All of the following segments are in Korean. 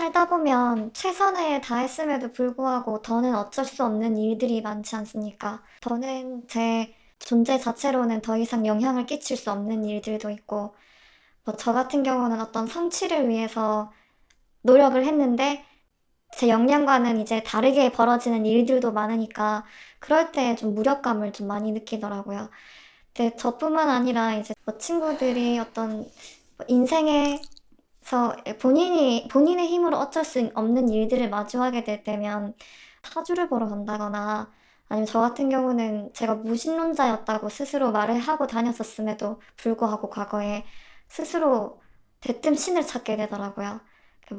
살다 보면 최선을 다했음에도 불구하고 더는 어쩔 수 없는 일들이 많지 않습니까? 더는 제 존재 자체로는 더 이상 영향을 끼칠 수 없는 일들도 있고, 뭐 저 같은 경우는 어떤 성취를 위해서 노력을 했는데 제 역량과는 이제 다르게 벌어지는 일들도 많으니까 그럴 때 좀 무력감을 좀 많이 느끼더라고요. 근데 저뿐만 아니라 이제 뭐 친구들이 어떤 뭐 인생에서 본인의 힘으로 어쩔 수 없는 일들을 마주하게 될 때면 사주를 보러 간다거나, 아니면 저 같은 경우는 제가 무신론자였다고 스스로 말을 하고 다녔었음에도 불구하고 과거에 스스로 대뜸 신을 찾게 되더라고요. 그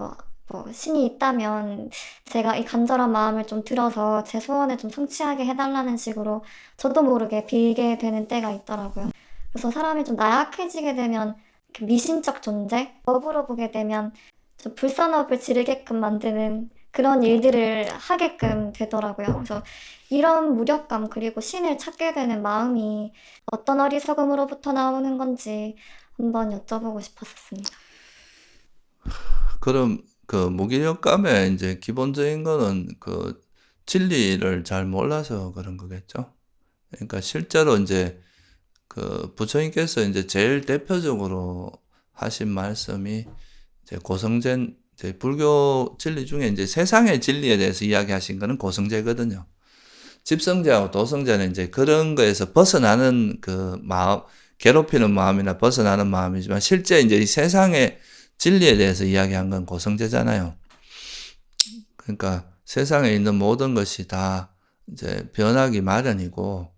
뭐 신이 있다면 제가 이 간절한 마음을 좀 들어서 제 소원을 좀 성취하게 해달라는 식으로 저도 모르게 빌게 되는 때가 있더라고요. 그래서 사람이 좀 나약해지게 되면 그 미신적 존재, 업으로 보게 되면 좀 불선업을 지르게끔 만드는 그런 일들을 하게끔 되더라고요. 그래서 이런 무력감, 그리고 신을 찾게 되는 마음이 어떤 어리석음으로부터 나오는 건지 한번 여쭤보고 싶었습니다. 그럼 그 무기력감의 이제 기본적인 거는 그 진리를 잘 몰라서 그런 거겠죠? 그러니까 실제로 이제 그 부처님께서 이제 제일 대표적으로 하신 말씀이 이제 고성젠, 이제 불교 진리 중에 이제 세상의 진리에 대해서 이야기하신 거는 고성제거든요. 집성제하고 도성제는 이제 그런 거에서 벗어나는 그 마음, 괴롭히는 마음이나 벗어나는 마음이지만 실제 이제 이 세상의 진리에 대해서 이야기한 건 고성제잖아요. 그러니까 세상에 있는 모든 것이 다 이제 변하기 마련이고,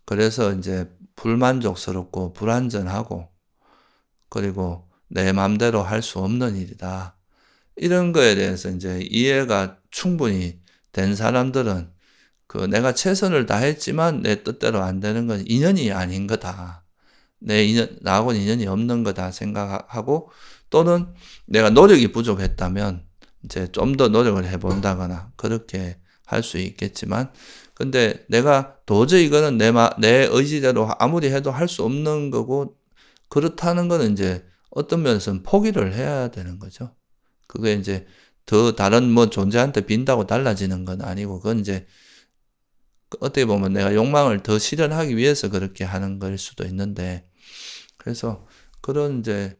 그래서 이제 불만족스럽고 불안전하고, 그리고 내 맘대로 할 수 없는 일이다. 이런 거에 대해서 이제 이해가 충분히 된 사람들은 그 내가 최선을 다했지만 내 뜻대로 안 되는 건 인연이 아닌 거다. 내 인연, 나하고는 인연이 없는 거다 생각하고, 또는 내가 노력이 부족했다면 이제 좀 더 노력을 해본다거나 그렇게 할 수 있겠지만, 근데 내가 도저히 이거는 내 의지대로 아무리 해도 할 수 없는 거고, 그렇다는 거는 이제 어떤 면에서는 포기를 해야 되는 거죠. 그게 이제 더 다른 뭐 존재한테 빈다고 달라지는 건 아니고, 그건 이제 어떻게 보면 내가 욕망을 더 실현하기 위해서 그렇게 하는 걸 수도 있는데, 그래서 그런 이제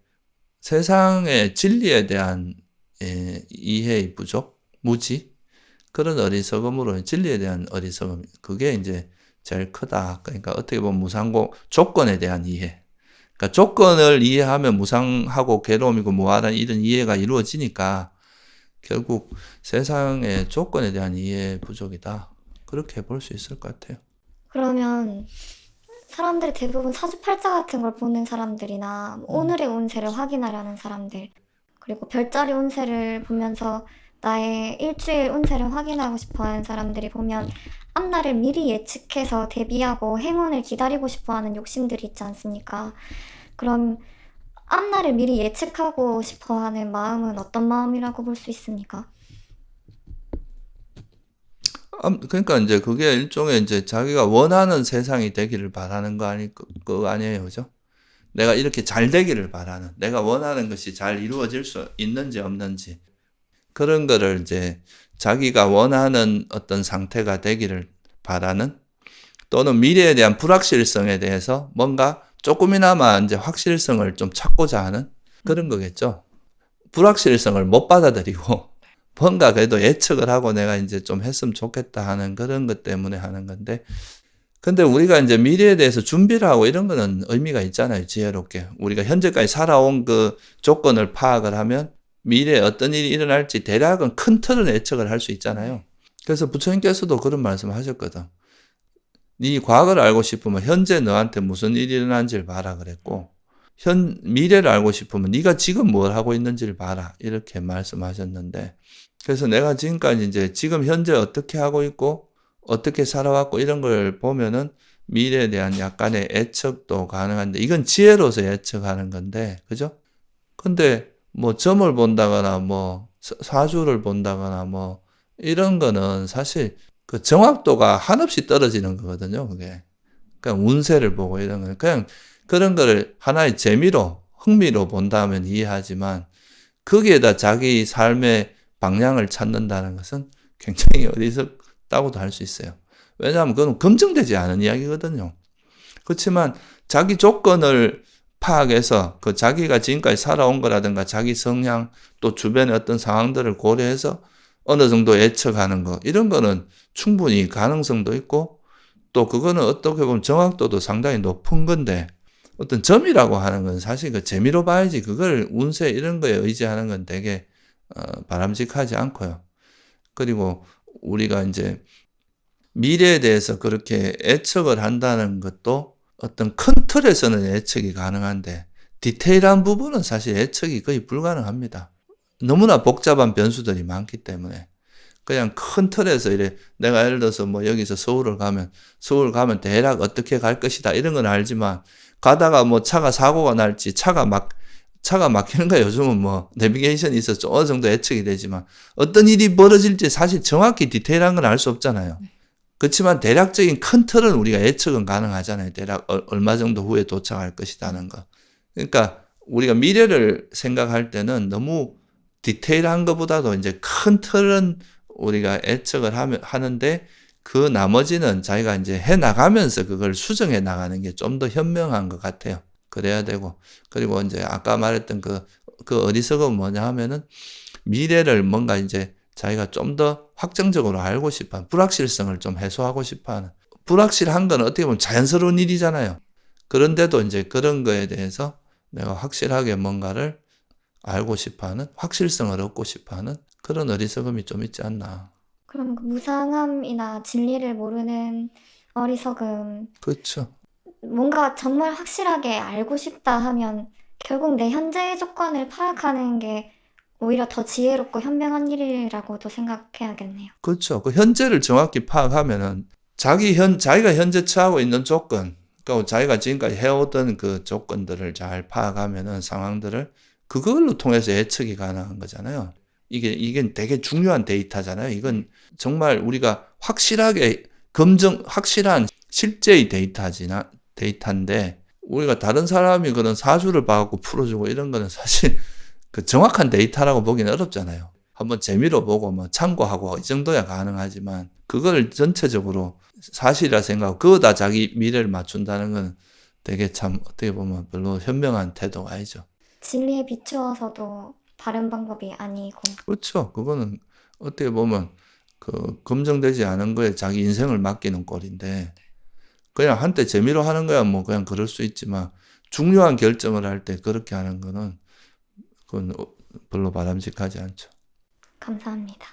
세상의 진리에 대한 이해의 부족, 무지, 그런 어리석음으로 진리에 대한 어리석음, 그게 이제 제일 크다. 그러니까 어떻게 보면 무상고 조건에 대한 이해. 그러니까 조건을 이해하면 무상하고 괴로움이고 뭐하는 이런 이해가 이루어지니까 결국 세상의 조건에 대한 이해 부족이다. 그렇게 볼 수 있을 것 같아요. 그러면 사람들이 대부분 사주팔자 같은 걸 보는 사람들이나 오늘의 운세를 확인하려는 사람들, 그리고 별자리 운세를 보면서 나의 일주일 운세를 확인하고 싶어 하는 사람들이 보면 앞날을 미리 예측해서 대비하고 행운을 기다리고 싶어 하는 욕심들이 있지 않습니까? 그럼 앞날을 미리 예측하고 싶어 하는 마음은 어떤 마음이라고 볼 수 있습니까? 그러니까 이제 그게 일종의 이제 자기가 원하는 세상이 되기를 바라는 거 아니에요, 그죠? 내가 이렇게 잘 되기를 바라는, 내가 원하는 것이 잘 이루어질 수 있는지 없는지, 그런 거를 이제 자기가 원하는 어떤 상태가 되기를 바라는, 또는 미래에 대한 불확실성에 대해서 뭔가 조금이나마 이제 확실성을 좀 찾고자 하는 그런 거겠죠. 불확실성을 못 받아들이고 뭔가 그래도 예측을 하고 내가 이제 좀 했으면 좋겠다 하는 그런 것 때문에 하는 건데, 근데 우리가 이제 미래에 대해서 준비를 하고 이런 거는 의미가 있잖아요. 지혜롭게. 우리가 현재까지 살아온 그 조건을 파악을 하면 미래에 어떤 일이 일어날지 대략은 큰 틀은 예측을 할 수 있잖아요. 그래서 부처님께서도 그런 말씀을 하셨거든. 네 과거를 알고 싶으면 현재 너한테 무슨 일이 일어난지를 봐라 그랬고, 미래를 알고 싶으면 네가 지금 뭘 하고 있는지를 봐라 이렇게 말씀하셨는데, 그래서 내가 지금까지 이제 지금 현재 어떻게 하고 있고 어떻게 살아왔고 이런 걸 보면은 미래에 대한 약간의 예측도 가능한데, 이건 지혜로서 예측하는 건데, 그죠? 근데 뭐 점을 본다거나 뭐 사주를 본다거나 뭐 이런 거는 사실 그 정확도가 한없이 떨어지는 거거든요, 그게. 그냥 운세를 보고 이런 거는 그냥 그런 거를 하나의 재미로, 흥미로 본다면 이해하지만, 거기에다 자기 삶의 방향을 찾는다는 것은 굉장히 어리석다고도 할 수 있어요. 왜냐하면 그건 검증되지 않은 이야기거든요. 그렇지만 자기 조건을 파악해서 그 자기가 지금까지 살아온 거라든가 자기 성향 또 주변의 어떤 상황들을 고려해서 어느 정도 예측하는 거 이런 거는 충분히 가능성도 있고 또 그거는 어떻게 보면 정확도도 상당히 높은 건데 어떤 점이라고 하는 건 사실 그 재미로 봐야지 그걸 운세 이런 거에 의지하는 건 되게 바람직하지 않고요. 그리고 우리가 이제 미래에 대해서 그렇게 예측을 한다는 것도 어떤 큰 틀에서는 예측이 가능한데 디테일한 부분은 사실 예측이 거의 불가능합니다. 너무나 복잡한 변수들이 많기 때문에 그냥 큰 틀에서 이래 내가 예를 들어서 뭐 여기서 서울 가면 대략 어떻게 갈 것이다 이런 건 알지만 가다가 뭐 차가 사고가 날지 차가 막히는 거야. 요즘은 뭐 내비게이션이 있어서 좀 어느 정도 예측이 되지만 어떤 일이 벌어질지 사실 정확히 디테일한 건 알 수 없잖아요. 그렇지만 대략적인 큰 틀은 우리가 예측은 가능하잖아요. 대략 얼마 정도 후에 도착할 것이라는 거. 그러니까 우리가 미래를 생각할 때는 너무 디테일한 것보다도 이제 큰 틀은 우리가 예측을 하는데 그 나머지는 자기가 이제 해 나가면서 그걸 수정해 나가는 게 좀 더 현명한 것 같아요. 그래야 되고. 그리고 이제 아까 말했던 그 어리석은 뭐냐 하면은 미래를 뭔가 이제 자기가 좀 더 확정적으로 알고 싶어 하는, 불확실성을 좀 해소하고 싶어 하는. 불확실한 건 어떻게 보면 자연스러운 일이잖아요. 그런데도 이제 그런 거에 대해서 내가 확실하게 뭔가를 알고 싶어 하는, 확실성을 얻고 싶어 하는 그런 어리석음이 좀 있지 않나. 그럼 그 무상함이나 진리를 모르는 어리석음, 그렇죠. 뭔가 정말 확실하게 알고 싶다 하면 결국 내 현재의 조건을 파악하는 게 오히려 더 지혜롭고 현명한 일이라고도 생각해야겠네요. 그렇죠. 그 현재를 정확히 파악하면은 자기가 현재 처하고 있는 조건, 그러니까 자기가 지금까지 해오던 그 조건들을 잘 파악하면은 상황들을 그걸로 통해서 예측이 가능한 거잖아요. 이게 되게 중요한 데이터잖아요. 이건 정말 우리가 확실한 실제의 데이터인데 우리가 다른 사람이 그런 사주를 봐갖고 풀어주고 이런 거는 사실 그 정확한 데이터라고 보기는 어렵잖아요. 한번 재미로 보고 뭐 참고하고 이 정도야 가능하지만 그걸 전체적으로 사실이라 생각하고 그거다 자기 미래를 맞춘다는 건 되게 참 어떻게 보면 별로 현명한 태도가 아니죠. 진리에 비추어서도 바른 방법이 아니고. 그렇죠. 그거는 어떻게 보면 그 검증되지 않은 거에 자기 인생을 맡기는 꼴인데 그냥 한때 재미로 하는 거야 뭐 그냥 그럴 수 있지만 중요한 결정을 할 때 그렇게 하는 거는 그건 별로 바람직하지 않죠. 감사합니다.